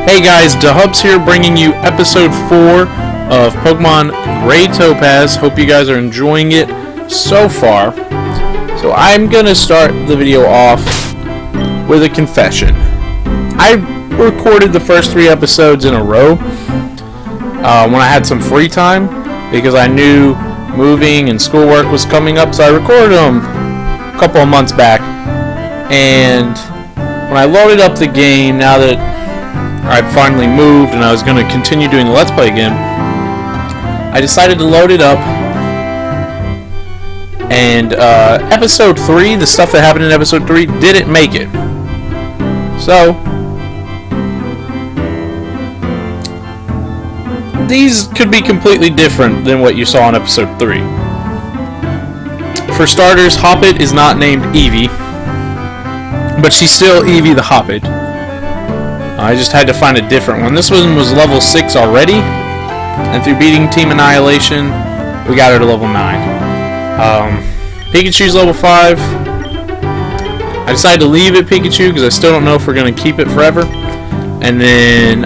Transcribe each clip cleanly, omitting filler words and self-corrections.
Hey guys, DaHubs here bringing you episode 4 of Pokemon Gray Topaz. Hope you guys are enjoying it so far. So I'm going to start the video off with a confession. I recorded the first 3 episodes in a row when I had some free time because I knew moving and schoolwork was coming up, so I recorded them a couple of months back. And when I loaded up the game, now that I'd finally moved and I was going to continue doing the Let's Play again, I decided to load it up, and episode 3, the stuff that happened in episode 3, didn't make it. So these could be completely different than what you saw in episode 3. For starters, Hoppet is not named Eevee, but she's still Eevee the Hoppet. I just had to find a different one. This one was level 6 already, and through beating Team Annihilation, we got her to level 9. Pikachu's level 5. I decided to leave it Pikachu because I still don't know if we're going to keep it forever. And then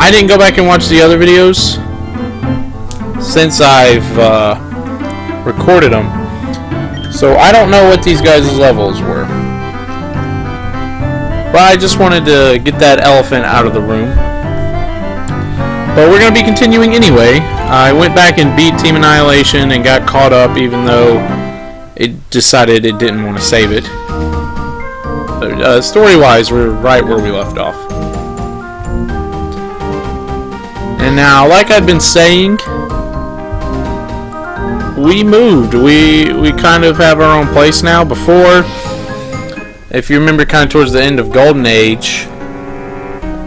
I didn't go back and watch the other videos since I've recorded them. So I don't know what these guys' levels were. But I just wanted to get that elephant out of the room. But we're going to be continuing anyway. I went back and beat Team Annihilation and got caught up even though it decided it didn't want to save it. Story-wise, we're right where we left off. And now, like I've been saying, we moved. We kind of have our own place now. Before, if you remember, kind of towards the end of Golden Age,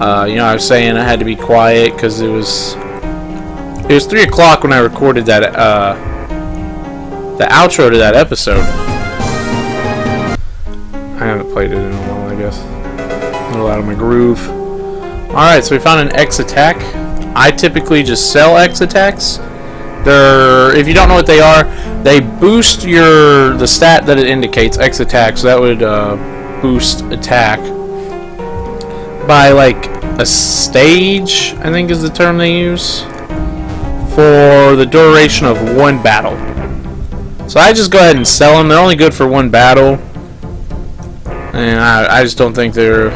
I was saying I had to be quiet because it was 3 o'clock when I recorded that the outro to that episode. I haven't played it in a while, I guess. A little out of my groove. Alright, so we found an X attack. I typically just sell X attacks. If you don't know what they are, they boost the stat that it indicates, X attack, so that would boost attack by like a stage, I think is the term they use, for the duration of one battle. So I just go ahead and sell them. They're only good for one battle, and I just don't think they're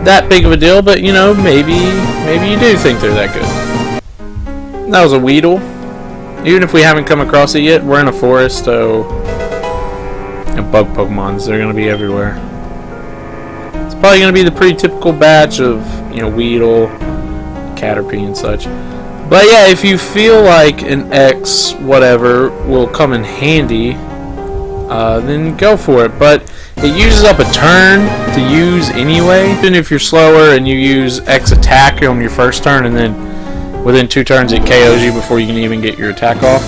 that big of a deal, but maybe you do think they're that good. That was a Weedle. Even if we haven't come across it yet, we're in a forest, so bug Pokemons, they're going to be everywhere. It's probably going to be the pretty typical batch of, Weedle, Caterpie, and such. But yeah, if you feel like an X whatever will come in handy, then go for it. But it uses up a turn to use anyway. Even if you're slower and you use X attack on your first turn, and then within 2 turns it KOs you before you can even get your attack off.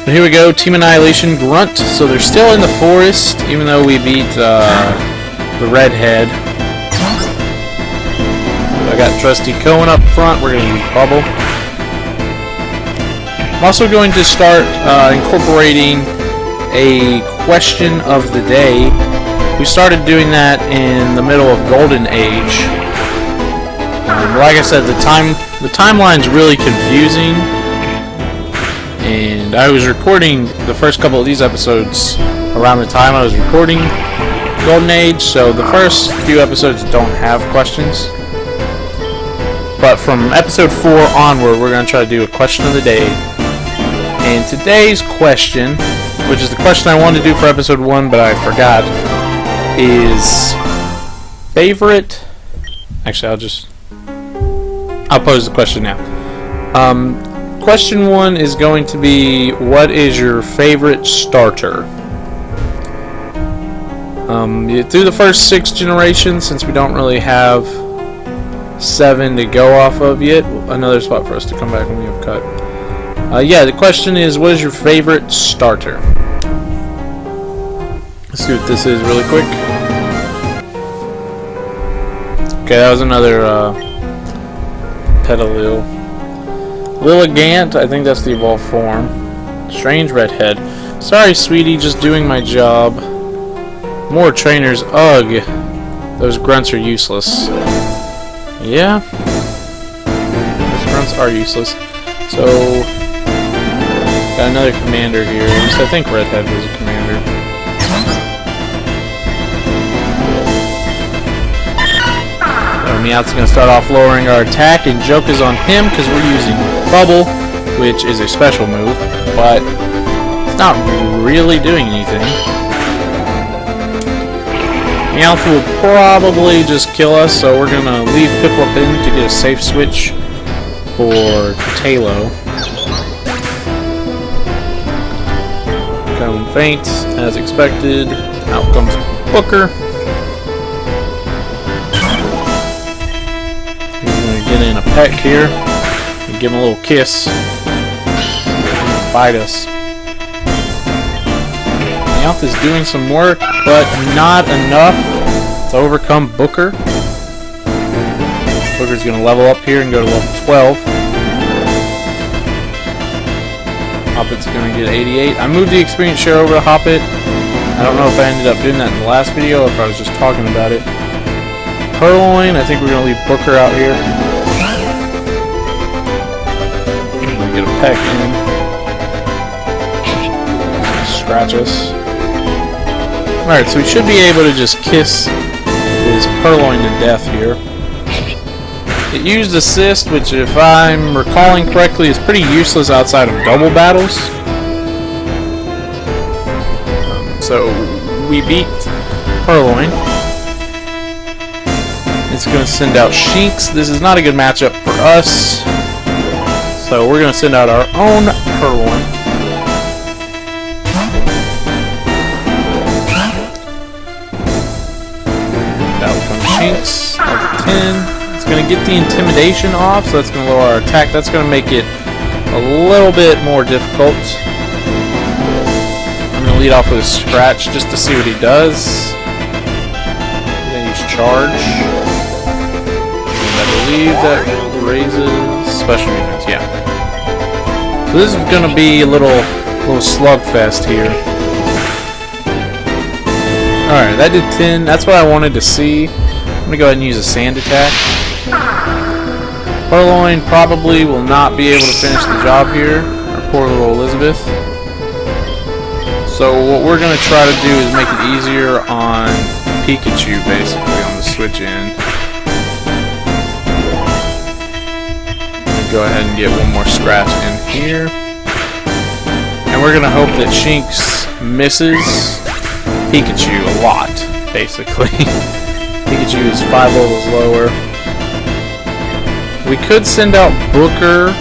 But here we go, Team Annihilation Grunt. So they're still in the forest, even though we beat the redhead. I got Trusty Cohen up front. We're going to use Bubble. I'm also going to start incorporating a question of the day. We started doing that in the middle of Golden Age. Like I said, the timeline's really confusing, and I was recording the first couple of these episodes around the time I was recording Golden Age, so the first few episodes don't have questions. But from episode 4 onward, we're going to try to do a question of the day. And today's question, which is the question I wanted to do for episode 1, but I forgot, is favorite... Actually, I'll pose the question now. Question 1 is going to be, what is your favorite starter? Through the first 6 generations, since we don't really have 7 to go off of yet, another spot for us to come back when we have cut. Yeah, the question is, what is your favorite starter? Let's see what this is really quick. Okay, that was another Petalil. Lilligant, I think that's the evolved form. Strange redhead. Sorry, sweetie, just doing my job. More trainers. Ugh. Those grunts are useless. Yeah. Those grunts are useless. So, got another commander here. At least I think Redhead was a commander. Meowth's going to start off lowering our attack, and joke is on him because we're using Bubble, which is a special move, but it's not really doing anything. Meowth will probably just kill us, so we're going to leave Piplup in to get a safe switch for Talo. Come faint, as expected. Out comes Booker. Get in a peck here and give him a little kiss. Bite us. Meowth is doing some work, but not enough to overcome Booker. Booker's going to level up here and go to level 12. Hoppit's going to get 88. I moved the experience share over to Hoppit. I don't know if I ended up doing that in the last video or if I was just talking about it. Purloin, I think we're going to leave Booker out here. Get a peck in. Scratch us. Alright, so we should be able to just kiss his Purloin to death here. It used assist, which if I'm recalling correctly is pretty useless outside of double battles. So we beat Purloin. It's going to send out Shinx. This is not a good matchup for us. So we're going to send out our own Purloin. Out comes Shinx, level 10. It's going to get the intimidation off, so that's going to lower our attack. That's going to make it a little bit more difficult. I'm going to lead off with a scratch just to see what he does. He's going to use charge. And I believe that raises special defense, yeah. So this is going to be a little slugfest here. Alright, that did 10. That's what I wanted to see. I'm going to go ahead and use a sand attack. Purloin probably will not be able to finish the job here. Our poor little Elizabeth. So what we're going to try to do is make it easier on Pikachu, basically, on the switch end. Go ahead and get one more scratch in here. And we're going to hope that Shinx misses Pikachu a lot, basically. Pikachu is 5 levels lower. We could send out Booker.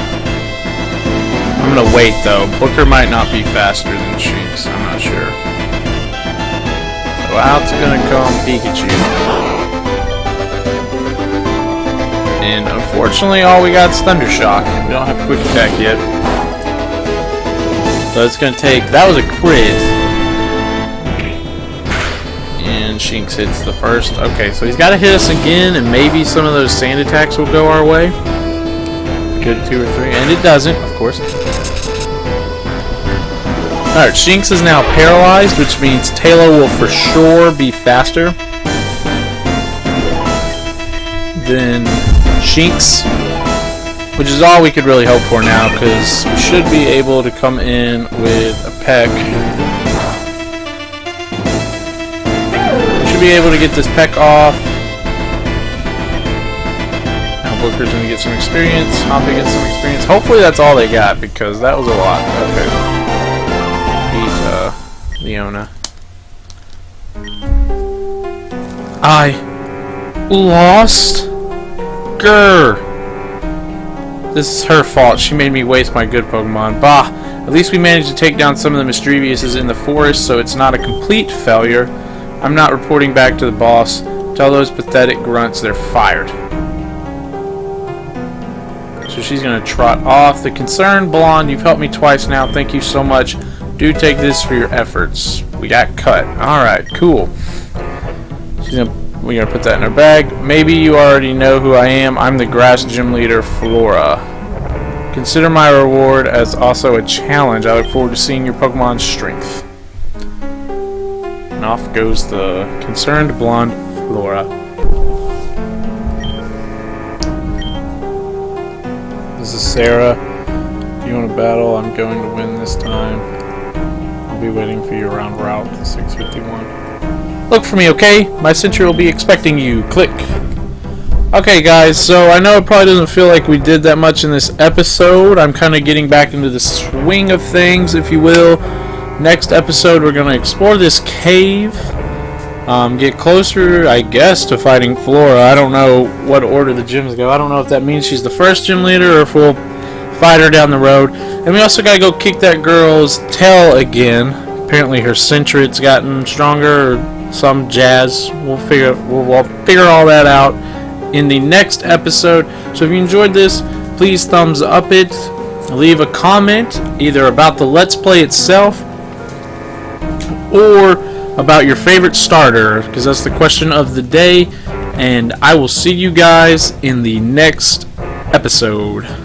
I'm going to wait, though. Booker might not be faster than Shinx. I'm not sure. So out's going to come Pikachu. And unfortunately, all we got is Thunder Shock. We don't have Quick Attack yet. So it's going to take... That was a crit. And Shinx hits the first. Okay, so he's got to hit us again, and maybe some of those sand attacks will go our way. Good 2 or 3. And it doesn't, of course. Alright, Shinx is now paralyzed, which means Talo will for sure be faster than Shinx, which is all we could really hope for now, because we should be able to come in with a peck. We should be able to get this peck off. Now Booker's going to get some experience. Hoppy gets some experience. Hopefully that's all they got, because that was a lot. Okay. Beat Leona. I lost? Grr! This is her fault. She made me waste my good Pokemon. Bah! At least we managed to take down some of the Mischievouses in the forest, so it's not a complete failure. I'm not reporting back to the boss. Tell those pathetic grunts they're fired. So she's going to trot off. The concerned blonde, you've helped me twice now. Thank you so much. Do take this for your efforts. We got cut. Alright, cool. We're going to put that in our bag. Maybe you already know who I am. I'm the grass gym leader, Flora. Consider my reward as also a challenge. I look forward to seeing your Pokemon's strength. And off goes the concerned blonde Flora. This is Sarah. You want to battle? I'm going to win this time. I'll be waiting for you around Route 651. Look for me, okay? My sentry will be expecting you. Click. Okay, guys, so I know it probably doesn't feel like we did that much in this episode. I'm kind of getting back into the swing of things, if you will. Next episode, we're going to explore this cave. Get closer, I guess, to fighting Flora. I don't know what order the gyms go. I don't know if that means she's the first gym leader or if we'll fight her down the road. And we also got to go kick that girl's tail again. Apparently her sentry's gotten stronger or some jazz. We'll figure all that out in the next episode. So if you enjoyed this, please thumbs up it. Leave a comment either about the Let's Play itself or about your favorite starter, because that's the question of the day. And I will see you guys in the next episode.